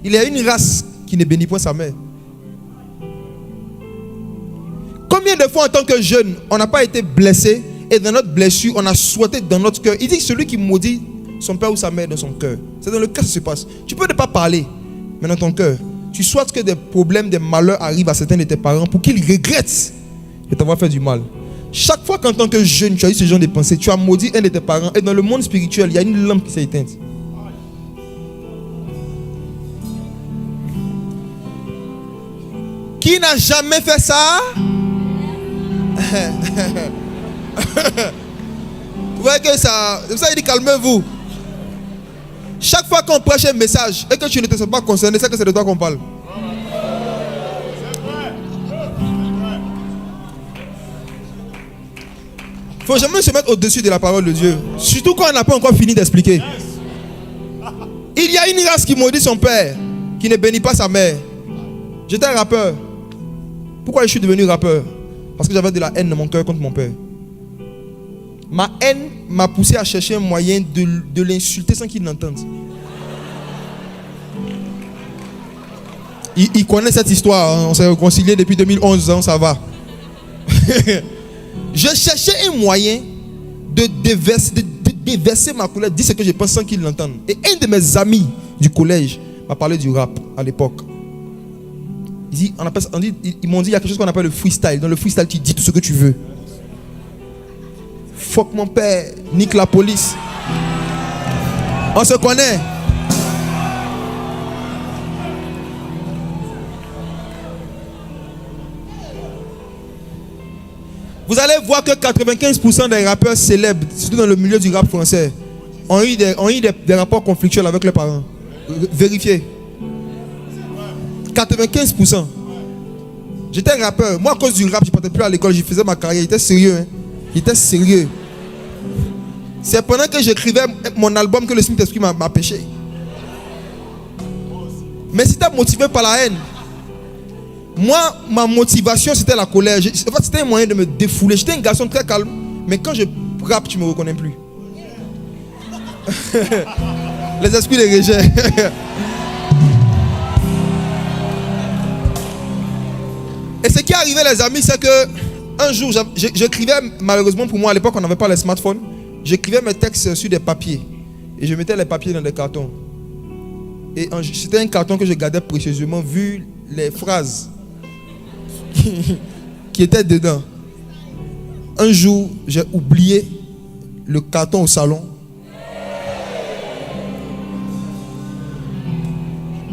Il y a une race qui ne bénit pas sa mère. Combien de fois en tant que jeune, on n'a pas été blessé et dans notre blessure, on a souhaité dans notre cœur. Il dit que celui qui maudit son père ou sa mère dans son cœur. C'est dans le cœur que ça se passe. Tu peux ne pas parler, mais dans ton cœur, tu souhaites que des problèmes, des malheurs arrivent à certains de tes parents pour qu'ils regrettent de t'avoir fait du mal. Chaque fois qu'en tant que jeune, tu as eu ce genre de pensée, tu as maudit un de tes parents. Et dans le monde spirituel, il y a une lampe qui s'est éteinte. Qui n'a jamais fait ça? Vous voyez que ça il dit calmez-vous. Chaque fois qu'on prêche un message et que tu ne te sens pas concerné, c'est que c'est de toi qu'on parle. Il ne faut jamais se mettre au-dessus de la parole de Dieu. Surtout quand on n'a pas encore fini d'expliquer. Il y a une race qui maudit son père, qui ne bénit pas sa mère. J'étais un rappeur. Pourquoi je suis devenu rappeur? Parce que j'avais de la haine dans mon cœur contre mon père. Ma haine m'a poussé à chercher un moyen de l'insulter sans qu'il l'entende. Il connaît cette histoire. Hein. On s'est réconcilié depuis 2011, hein, ça va. Je cherchais un moyen de déverser ma colère, dire ce que je pense sans qu'il l'entende. Et un de mes amis du collège m'a parlé du rap à l'époque. Ils m'ont dit il y a quelque chose qu'on appelle le freestyle. Dans le freestyle, tu dis tout ce que tu veux. Fuck mon père, nique la police. On se connaît. Vous allez voir que 95% des rappeurs célèbres, surtout dans le milieu du rap français, ont eu des rapports conflictuels avec leurs parents. Vérifiez. 95%. J'étais un rappeur. Moi, à cause du rap, je ne partais plus à l'école. Je faisais ma carrière. J'étais sérieux. Hein. J'étais sérieux. C'est pendant que j'écrivais mon album que le Saint-Esprit m'a péché. Mais c'était motivé par la haine. Moi, ma motivation, c'était la colère. En fait, c'était un moyen de me défouler. J'étais un garçon très calme. Mais quand je rappe, tu ne me reconnais plus. Les esprits de rejet. Et ce qui est arrivé, les amis, c'est que un jour, j'écrivais, malheureusement pour moi, à l'époque, on n'avait pas les smartphones. J'écrivais mes textes sur des papiers. Et je mettais les papiers dans des cartons. Et c'était un carton que je gardais précieusement, vu les phrases qui étaient dedans. Un jour, j'ai oublié le carton au salon.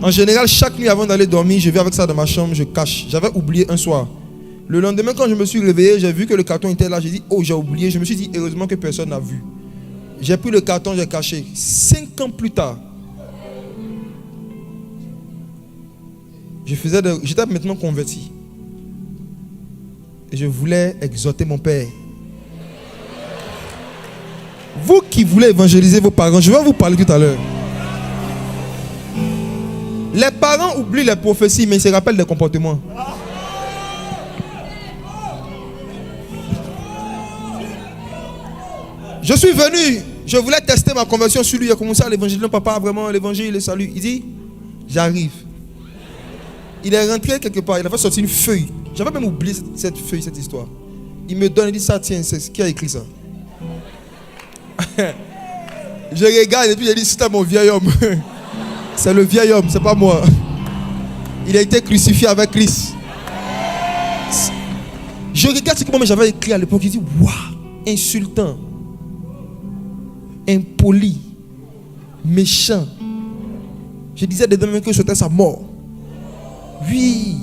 En général, chaque nuit avant d'aller dormir, je vais avec ça dans ma chambre, je cache. J'avais oublié un soir. Le lendemain, quand je me suis réveillé, j'ai vu que le carton était là. J'ai dit, oh, j'ai oublié. Je me suis dit, heureusement que personne n'a vu. J'ai pris le carton, j'ai caché. 5 ans plus tard, j'étais maintenant converti. Et je voulais exhorter mon père. Vous qui voulez évangéliser vos parents, je vais vous parler tout à l'heure. Les parents oublient les prophéties, mais ils se rappellent des comportements. Je suis venu, je voulais tester ma conversion sur lui. Il a commencé à l'évangéliser. Papa, vraiment, l'évangile, le salut. Il dit, j'arrive. Il est rentré quelque part, il a fait sortir une feuille. J'avais même oublié cette feuille, cette histoire. Il me donne, il dit, ça, tiens, c'est qui a écrit ça. Je regarde et puis il dit, c'était mon vieil homme. C'est le vieil homme, c'est pas moi. Il a été crucifié avec Christ. Je regarde ce que moi j'avais écrit à l'époque. Je dis, waouh, insultant, impoli, méchant. Je disais dedans même que c'était sa mort. Oui.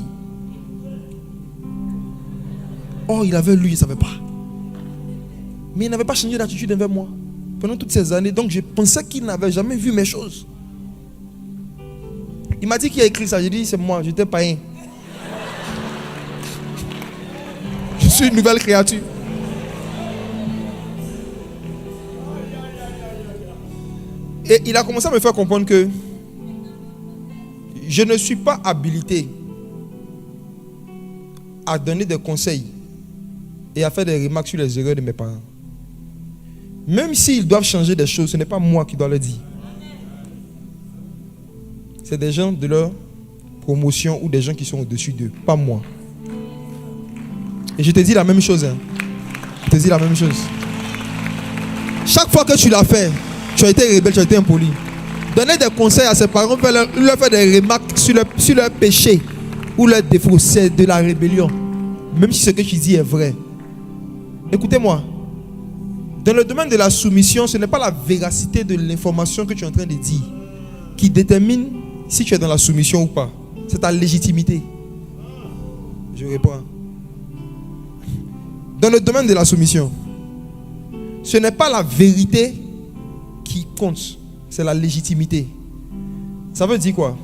Oh, il avait lu, il ne savait pas. Mais il n'avait pas changé d'attitude envers moi pendant toutes ces années. Donc je pensais qu'il n'avait jamais vu mes choses. Il m'a dit qui a écrit ça. J'ai dit c'est moi, j'étais païen. Je suis une nouvelle créature. Et il a commencé à me faire comprendre que je ne suis pas habilité à donner des conseils et à faire des remarques sur les erreurs de mes parents. Même s'ils doivent changer des choses, ce n'est pas moi qui dois le dire. C'est des gens de leur promotion ou des gens qui sont au-dessus d'eux, pas moi. Et je te dis la même chose. Hein. Je te dis la même chose. Chaque fois que tu l'as fait, tu as été rebelle, tu as été impoli. Donner des conseils à ses parents, leur faire des remarques sur leur péché ou leurs défauts, c'est de la rébellion. Même si ce que tu dis est vrai. Écoutez-moi. Dans le domaine de la soumission, ce n'est pas la véracité de l'information que tu es en train de dire qui détermine si tu es dans la soumission ou pas. C'est ta légitimité. Je réponds. Dans le domaine de la soumission, ce n'est pas la vérité qui compte, c'est la légitimité. Ça veut dire quoi?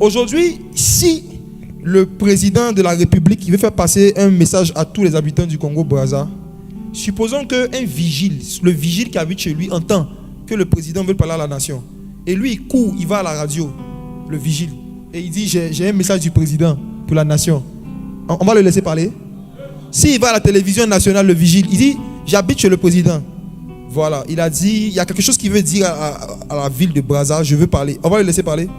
Aujourd'hui, si le président de la République veut faire passer un message à tous les habitants du Congo-Brazza, supposons qu'un vigile, le vigile qui habite chez lui, entend que le président veut parler à la nation. Et lui, il court, il va à la radio, le vigile, et il dit, j'ai un message du président pour la nation. On va le laisser parler. S'il va à la télévision nationale, le vigile, il dit, j'habite chez le président. Voilà, il a dit, il y a quelque chose qu'il veut dire à la ville de Brazza, je veux parler. On va le laisser parler.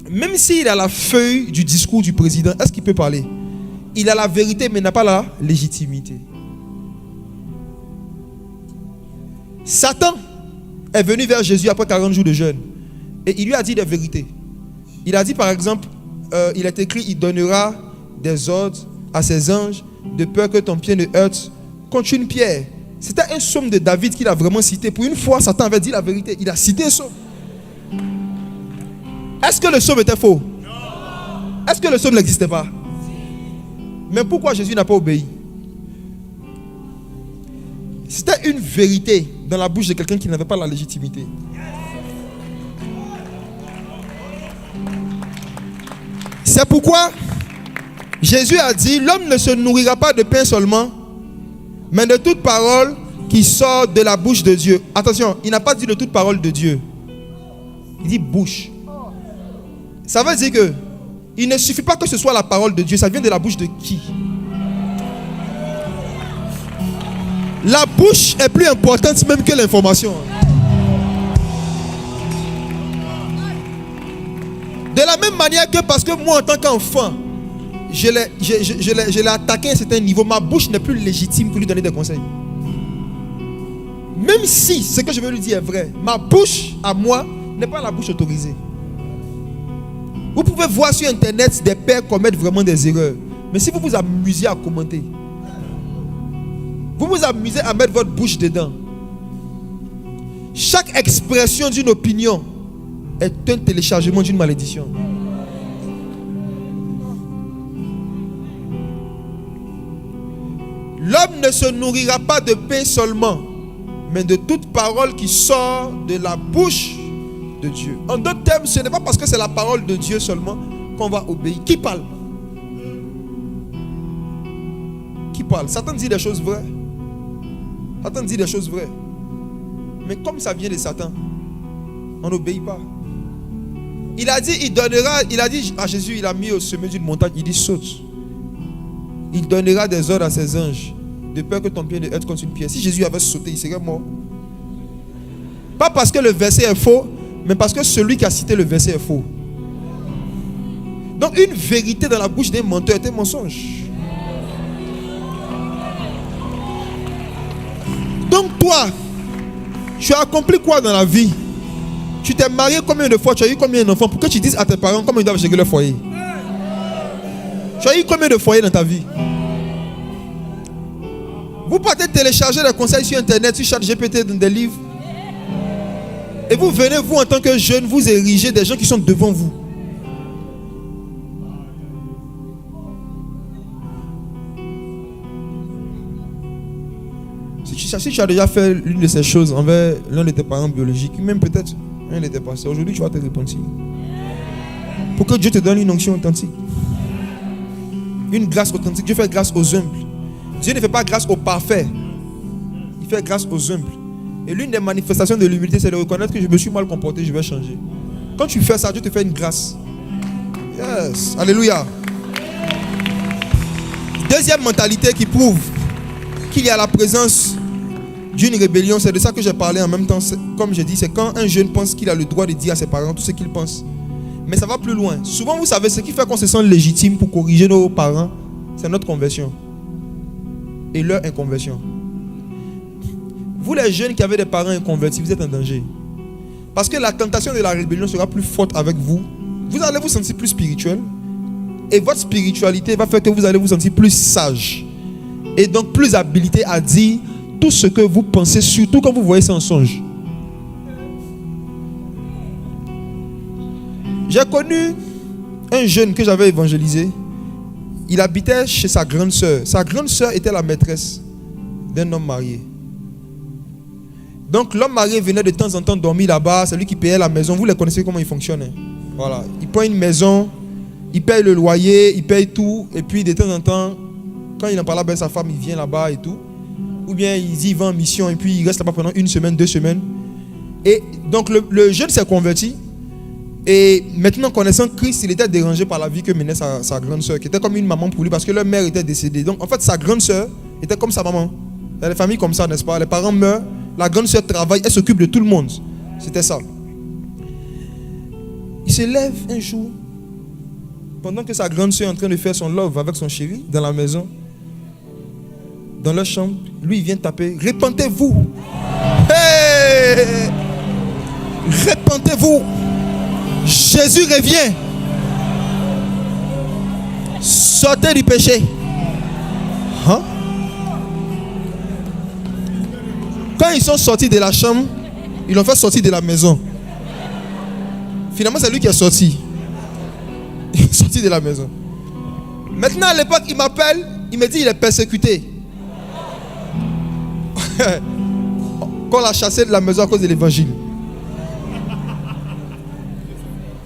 Même s'il a la feuille du discours du président, est-ce qu'il peut parler? Il a la vérité, mais n'a pas la légitimité. Satan est venu vers Jésus après 40 jours de jeûne. Et il lui a dit des vérités. Il a dit par exemple, il est écrit, il donnera des ordres à ses anges de peur que ton pied ne heurte contre une pierre. C'était un psaume de David qu'il a vraiment cité. Pour une fois, Satan avait dit la vérité. Il a cité un psaume. Est-ce que le psaume était faux? Non. Est-ce que le psaume n'existait pas? Mais pourquoi Jésus n'a pas obéi? C'était une vérité dans la bouche de quelqu'un qui n'avait pas la légitimité. C'est pourquoi Jésus a dit, l'homme ne se nourrira pas de pain seulement, mais de toute parole qui sort de la bouche de Dieu. Attention, il n'a pas dit de toute parole de Dieu. Il dit bouche. Ça veut dire que il ne suffit pas que ce soit la parole de Dieu. Ça vient de la bouche de qui? La bouche est plus importante même que l'information. De la même manière que parce que moi en tant qu'enfant, je l'ai attaqué à un certain niveau, ma bouche n'est plus légitime pour lui donner des conseils. Même si ce que je veux lui dire est vrai, ma bouche à moi n'est pas la bouche autorisée. Vous pouvez voir sur internet des pères commettre vraiment des erreurs. Mais si vous vous amusez à commenter, vous vous amusez à mettre votre bouche dedans, chaque expression d'une opinion est un téléchargement d'une malédiction. L'homme ne se nourrira pas de pain seulement, mais de toute parole qui sort de la bouche de Dieu. En d'autres termes, ce n'est pas parce que c'est la parole de Dieu seulement qu'on va obéir. Qui parle? Qui parle? Satan dit des choses vraies. Satan dit des choses vraies. Mais comme ça vient de Satan, on n'obéit pas. Il a dit, à Jésus, il a mis au sommet d'une montagne, il dit saute. Il donnera des ordres à ses anges, de peur que ton pied ne heurte contre une pierre. Si Jésus avait sauté, il serait mort. Pas parce que le verset est faux, mais parce que celui qui a cité le verset est faux. Donc une vérité dans la bouche d'un menteur est un mensonge. Donc toi, tu as accompli quoi dans la vie? Tu t'es marié combien de fois? Tu as eu combien d'enfants? Pour que tu dises à tes parents comment ils doivent gérer leur foyer. Tu as eu combien de foyers dans ta vie? Vous partez télécharger des conseils sur internet, sur ChatGPT, dans des livres. Et vous venez, vous en tant que jeune, vous érigez des gens qui sont devant vous. Si tu as déjà fait l'une de ces choses envers l'un de tes parents biologiques, même peut-être un de tes pasteurs, aujourd'hui tu vas te repentir. Pour que Dieu te donne une onction authentique. Une grâce authentique. Dieu fait grâce aux humbles. Dieu ne fait pas grâce aux parfaits. Il fait grâce aux humbles. Et l'une des manifestations de l'humilité, c'est de reconnaître que je me suis mal comporté, je vais changer. Quand tu fais ça, Dieu te fait une grâce. Yes. Alléluia. Deuxième mentalité qui prouve qu'il y a la présence d'une rébellion, c'est de ça que j'ai parlé en même temps. Comme je dis, c'est quand un jeune pense qu'il a le droit de dire à ses parents tout ce qu'il pense. Mais ça va plus loin. Souvent, vous savez, ce qui fait qu'on se sent légitime pour corriger nos parents, c'est notre conversion et leur inconversion. Vous les jeunes qui avez des parents inconvertis, vous êtes en danger. Parce que la tentation de la rébellion sera plus forte avec vous. Vous allez vous sentir plus spirituel. Et votre spiritualité va faire que vous allez vous sentir plus sage. Et donc plus habilité à dire tout ce que vous pensez, surtout quand vous voyez ça en songe. J'ai connu un jeune que j'avais évangélisé. Il habitait chez sa grande sœur. Sa grande sœur était la maîtresse d'un homme marié. Donc l'homme marié venait de temps en temps dormir là-bas. C'est lui qui payait la maison. Vous les connaissez comment il fonctionne. Voilà. Il prend une maison, il paye le loyer, il paye tout. Et puis de temps en temps, quand il en parle avec sa femme, il vient là-bas et tout. Ou bien il va en mission et puis il reste là-bas pendant 1 semaine, 2 semaines. Et donc le jeune s'est converti. Et maintenant, connaissant Christ, il était dérangé par la vie que menait sa grande soeur, qui était comme une maman pour lui parce que leur mère était décédée. Donc en fait, sa grande soeur était comme sa maman. Il y a des familles comme ça, n'est-ce pas? Les parents meurent, la grande soeur travaille, elle s'occupe de tout le monde. C'était ça. Il se lève un jour, pendant que sa grande soeur est en train de faire son love avec son chéri dans la maison, dans leur chambre, lui il vient taper. Répentez-vous. Hey! Répentez-vous. Jésus revient. Sortez du péché. Hein? Quand ils sont sortis de la chambre, ils l'ont fait sortir de la maison. Finalement, c'est lui qui est sorti. Il est sorti de la maison. Maintenant, à l'époque, il m'appelle, il me dit qu'il est persécuté. Qu'on l'a chassé de la maison à cause de l'évangile.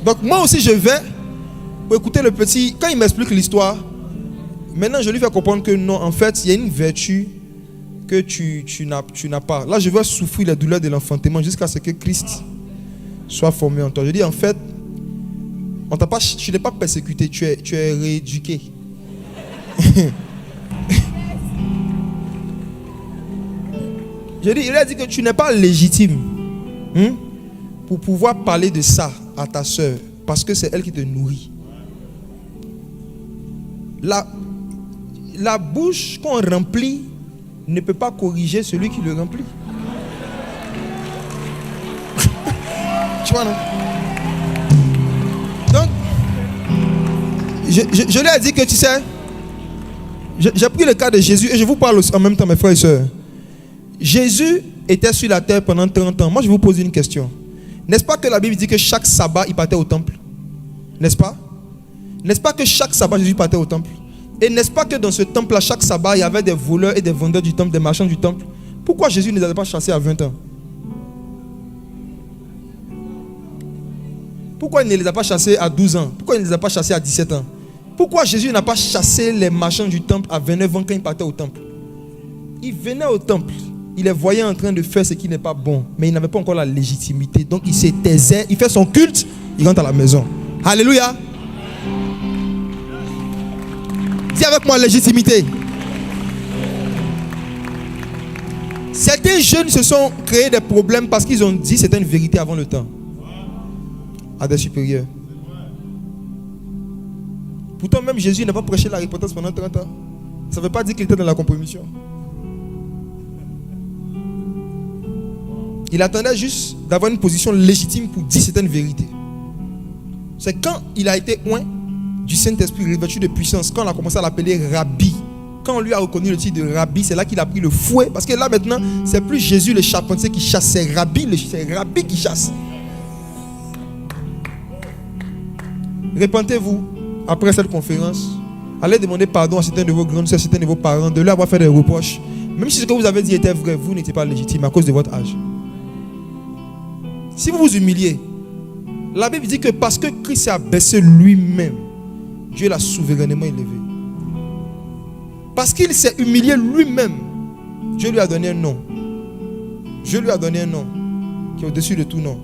Donc moi aussi je vais pour écouter le petit. Quand il m'explique l'histoire, maintenant je lui fais comprendre que non, en fait, il y a une vertu que tu n'as pas. Là, je vais souffrir la douleur de l'enfantement jusqu'à ce que Christ soit formé en toi. Je dis, en fait, tu n'es pas persécuté, tu es rééduqué. Il a dit que tu n'es pas légitime pour pouvoir parler de ça à ta soeur, parce que c'est elle qui te nourrit. La bouche qu'on remplit ne peut pas corriger celui qui le remplit. Tu vois, non? Donc, je lui ai dit que tu sais, j'ai pris le cas de Jésus et je vous parle en même temps, mes frères et sœurs. Jésus était sur la terre pendant 30 ans. Moi, je vous pose une question. N'est-ce pas que la Bible dit que chaque sabbat, il partait au temple? N'est-ce pas? N'est-ce pas que chaque sabbat, Jésus partait au temple? Et n'est-ce pas que dans ce temple-là, chaque sabbat, il y avait des voleurs et des vendeurs du temple, des marchands du temple? Pourquoi Jésus ne les avait pas chassés à 20 ans? Pourquoi il ne les a pas chassés à 12 ans? Pourquoi il ne les a pas chassés à 17 ans? Pourquoi Jésus n'a pas chassé les marchands du temple à 29 ans quand il partait au temple? Il venait au temple, il les voyait en train de faire ce qui n'est pas bon, mais il n'avait pas encore la légitimité. Donc il se taisait, il fait son culte, il rentre à la maison. Alléluia. Dis avec moi légitimité. Certains jeunes se sont créés des problèmes parce qu'ils ont dit certaines vérités avant le temps à des supérieurs. Pourtant même Jésus n'a pas prêché la repentance pendant 30 ans. Ça ne veut pas dire qu'il était dans la compromission. Il attendait juste d'avoir une position légitime pour dire certaines vérités. C'est quand il a été oint du Saint-Esprit, revêtu de puissance, quand on a commencé à l'appeler Rabbi, quand on lui a reconnu le titre de Rabbi, c'est là qu'il a pris le fouet. Parce que là maintenant, c'est plus Jésus le charpentier qui chasse, c'est Rabbi qui chasse. Repentez-vous après cette conférence. Allez demander pardon à certains de vos grandes soeurs, certains de vos parents, de leur avoir fait des reproches. Même si ce que vous avez dit était vrai, vous n'étiez pas légitime à cause de votre âge. Si vous vous humiliez, la Bible dit que parce que Christ s'est abaissé lui-même, Dieu l'a souverainement élevé. Parce qu'il s'est humilié lui-même, Dieu lui a donné un nom. Dieu lui a donné un nom qui est au-dessus de tout nom.